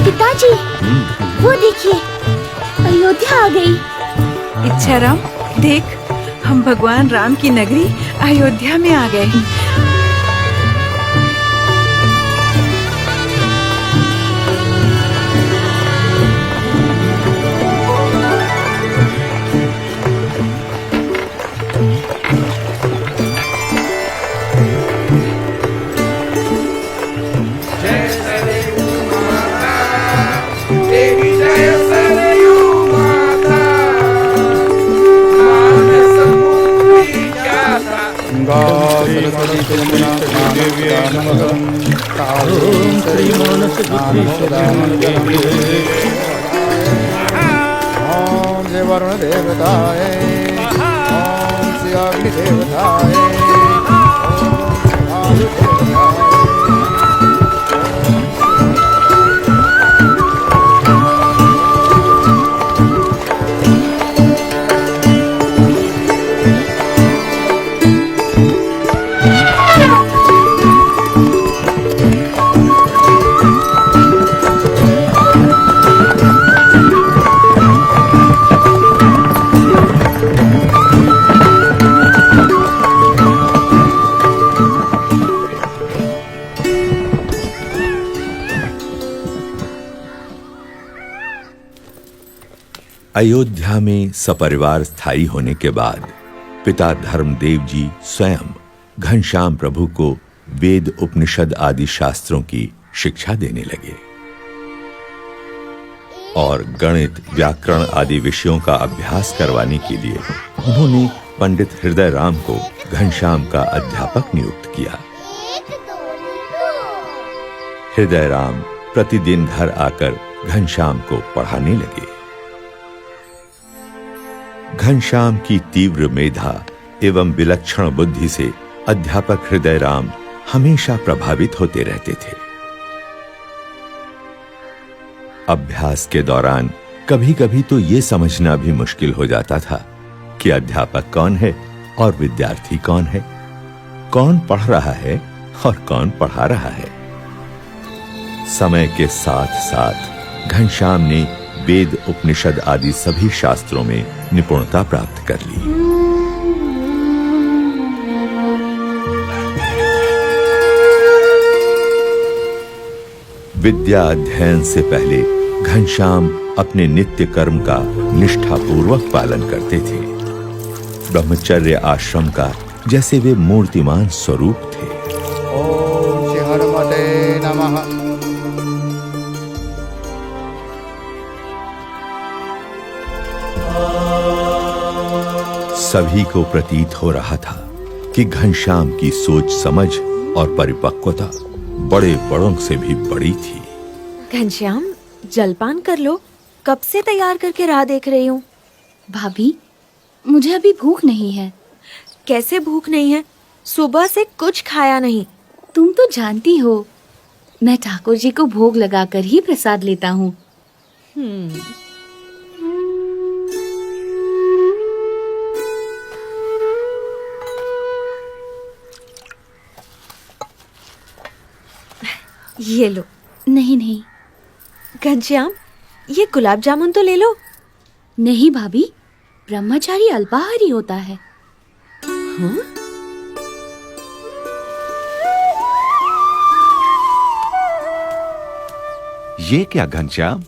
पिताजी, वो देखिए, अयोध्या आ गई। इच्छा राम, देख, हम भगवान राम की नगरी अयोध्या में आ गए। ओम श्री वरुण देवताय, ओम श्री अग्नि देवताय, ओम श्री वायु देवताय। अयोध्या में सपरिवार स्थायी होने के बाद पिता धर्मदेव जी स्वयं घनश्याम प्रभु को वेद, उपनिषद आदि शास्त्रों की शिक्षा देने लगे और गणित, व्याकरण आदि विषयों का अभ्यास करवाने के लिए उन्होंने पंडित हृदय राम को घनश्याम का अध्यापक नियुक्त किया। हृदय राम प्रतिदिन घर आकर घनश्याम को पढ़ाने लगे। घनश्याम की तीव्र मेधा एवं विलक्षण बुद्धि से अध्यापक हृदय राम हमेशा प्रभावित होते रहते थे। अभ्यास के दौरान कभी-कभी तो यह समझना भी मुश्किल हो जाता था कि अध्यापक कौन है और विद्यार्थी कौन है, कौन पढ़ रहा है और कौन पढ़ा रहा है। समय के साथ-साथ घनश्याम ने वेद, उपनिषद आदि सभी शास्त्रों में निपुणता प्राप्त कर ली। विद्या अध्ययन से पहले घनश्याम अपने नित्य कर्म का निष्ठापूर्वक पालन करते थे। ब्रह्मचर्य आश्रम का जैसे वे मूर्तिमान स्वरूप थे। ओम श्री हनुमते नमः। सभी को प्रतीत हो रहा था कि घनश्याम की सोच समझ और परिपक्वता बड़े बड़ों से भी बड़ी थी। घनश्याम, जलपान कर लो, कब से तैयार करके राह देख रही हूँ। भाभी, मुझे अभी भूख नहीं है। कैसे भूख नहीं है? सुबह से कुछ खाया नहीं। तुम तो जानती हो, मैं ठाकुर जी को भोग लगाकर ही प्रसाद लेता हूँ। ये लो। नहीं नहीं। घनश्याम, ये गुलाब जामुन तो ले लो। नहीं भाभी, ब्रह्मचारी अल्पाहारी होता है। हाँ? ये क्या घनश्याम,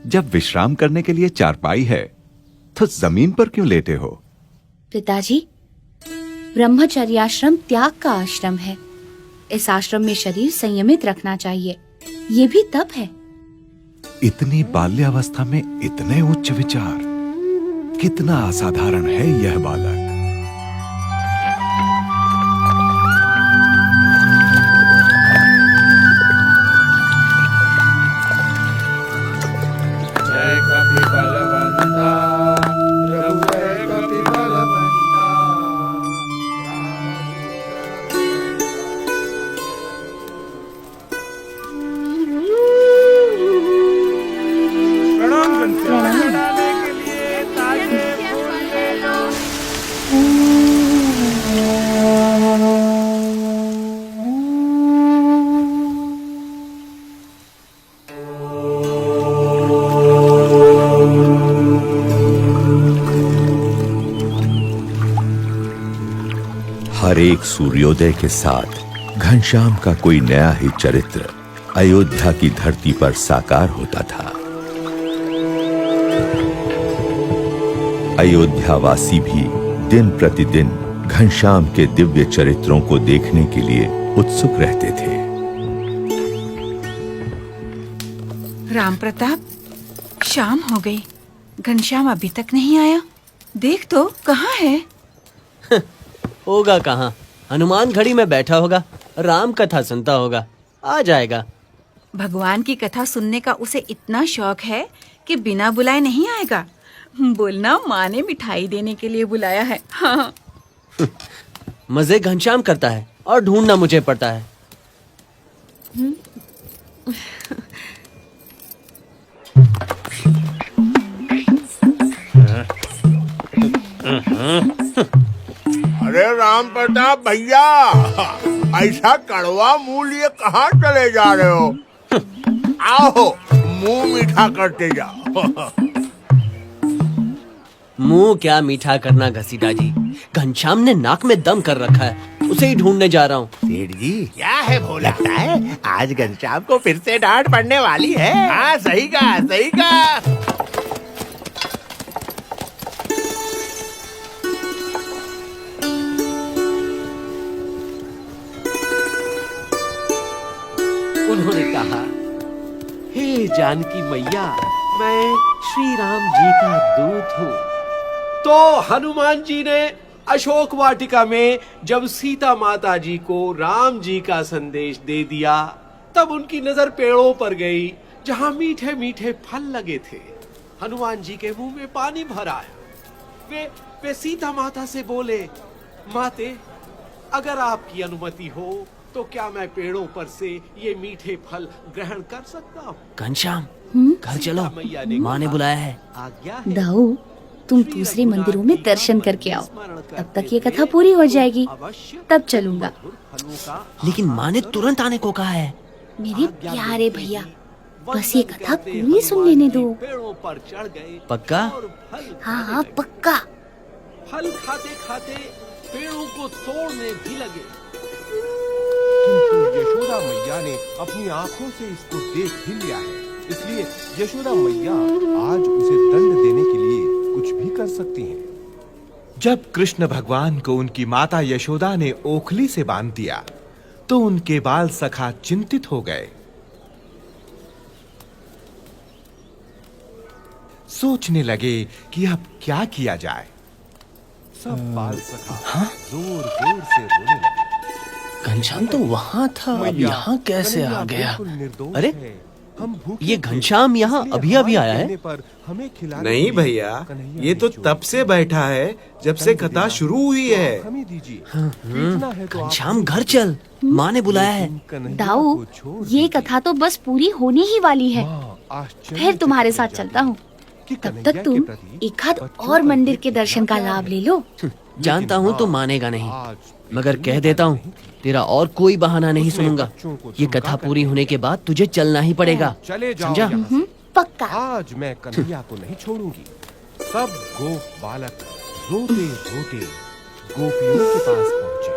जब विश्राम करने के लिए चारपाई है तो जमीन पर क्यों लेटे हो? पिताजी, ब्रह्मचर्य आश्रम त्याग का आश्रम है। इस आश्रम में शरीर संयमित रखना चाहिए। ये भी तप है। इतनी बाल्यावस्था में इतने उच्च विचार, कितना असाधारण है यह बालक। जय कपि बलवंता, प्रभु जय कपि बलवंता। हर एक सूर्योदय के साथ घनश्याम का कोई नया ही चरित्र अयोध्या की धरती पर साकार होता था। अयोध्यावासी भी दिन प्रतिदिन घनश्याम के दिव्य चरित्रों को देखने के लिए उत्सुक रहते थे। राम प्रताप, शाम हो गई, घनश्याम अभी तक नहीं आया। देख तो कहाँ है? होगा कहाँ, हनुमान घड़ी में बैठा होगा, राम कथा सुनता होगा, आ जाएगा। भगवान की कथा सुनने का उसे इतना शौक है कि बिना बुलाए नहीं आएगा। बोलना माँ ने मिठाई देने के लिए बुलाया है। हाँ। मजे घनश्याम करता है और ढूंढना मुझे पड़ता है। अरे राम प्रताप भैया, ऐसा कड़वा मुंह लिए कहाँ चले जा रहे हो? आओ मुंह मीठा करते जाओ। मुंह क्या मीठा करना घसीटा जी, घनश्याम ने नाक में दम कर रखा है, उसे ही ढूंढने जा रहा हूँ। सेठ जी क्या है, वो लगता है आज घनश्याम को फिर से डांट पड़ने वाली है। हाँ सही कहा, सही कहा। उन्होंने कहा, हे जानकी मैया, मैं श्री राम जी का दूत हूँ। तो हनुमान जी ने अशोक वाटिका में जब सीता माता जी को राम जी का संदेश दे दिया, तब उनकी नजर पेड़ों पर गई जहाँ मीठे मीठे फल लगे थे। हनुमान जी के मुंह में पानी भर आया। वे सीता माता से बोले, माते, अगर आपकी अनुमति हो तो क्या मैं पेड़ों पर से ये मीठे फल ग्रहण कर सकता हूँ? घनश्याम, घर चलो, माँ ने बुलाया है। दाऊ, तुम दूसरे मंदिरों में दर्शन करके आओ, तब तक ये कथा पूरी हो जाएगी, तब चलूंगा। लेकिन माँ ने तुरंत आने को कहा है। मेरे प्यारे भैया, बस ये कथा पूरी सुन लेने दो। पक्का? हाँ हाँ पक्का। फल खाते खाते पेड़ों को तोड़ने भी लगे। किंतु यशोदा मैया ने अपनी आंखों से इसको देख भी लिया है, इसलिए यशोदा मैया आज उसे दंड देने के लिए कुछ भी कर सकती हैं। जब कृष्ण भगवान को उनकी माता यशोदा ने ओखली से बांध दिया, तो उनके बाल सखा चिंतित हो गए। सोचने लगे कि अब क्या किया जाए। सब बाल सखा जोर जोर से रोने लगे। घनश्याम तो वहाँ था, अब यहाँ कैसे आ गया? अरे, हम ये घनश्याम यहाँ अभी अभी आया है? नहीं भैया, ये तो तब से बैठा है जब से कथा शुरू हुई है। घनश्याम घर चल, माँ ने बुलाया है। दाऊ, ये कथा तो बस पूरी होने ही वाली है, फिर तुम्हारे साथ चलता हूँ। तब तक तुम एक आध और मंदिर के दर्शन का लाभ ले लो। जानता हूँ तू मानेगा नहीं, मगर कह देता हूँ, तेरा और कोई बहाना नहीं सुनूंगा। ये कथा पूरी होने के बाद तुझे चलना ही पड़ेगा, समझा? पक्का। आज मैं कन्हैया को नहीं छोड़ूंगी। सब गोप बालक रोते रोते गोपियों के पास पहुंचे।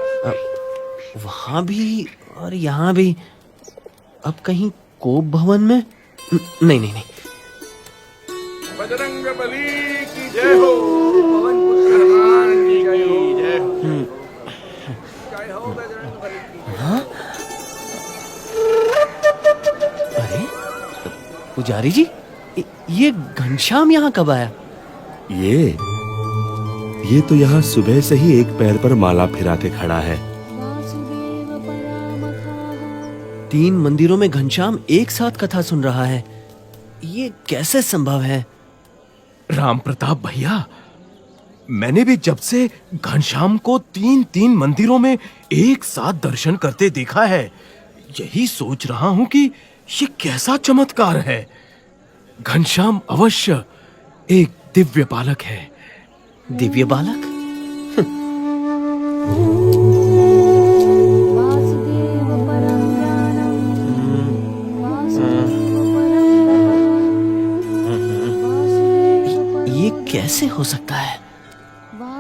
वहाँ भी और यहाँ भी। अब कहीं कोप भवन में? नहीं नहीं नहीं। बजरंग बली की जय हो, पवन पुत्र हनुमान की जय हो, जय हो बजरंग बली की। हाँ? अरे पुजारी जी, ये घनश्याम यहाँ कब आया? ये तो यहाँ सुबह से ही एक पैर पर माला फिरा के खड़ा है। 3 मंदिरों में घनश्याम एक साथ कथा सुन रहा है, ये कैसे संभव है? राम प्रताप भैया, मैंने भी जब से घनश्याम को 3 मंदिरों में एक साथ दर्शन करते देखा है, यही सोच रहा हूं कि ये कैसा चमत्कार है। घनश्याम अवश्य एक दिव्य बालक है। दिव्य बालक? ये कैसे हो सकता है?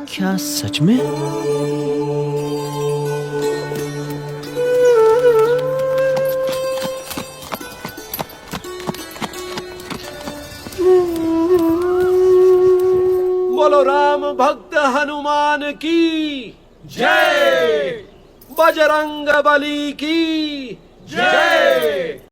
क्या सच में? राम भक्त हनुमान की जय, बजरंग बली की जय।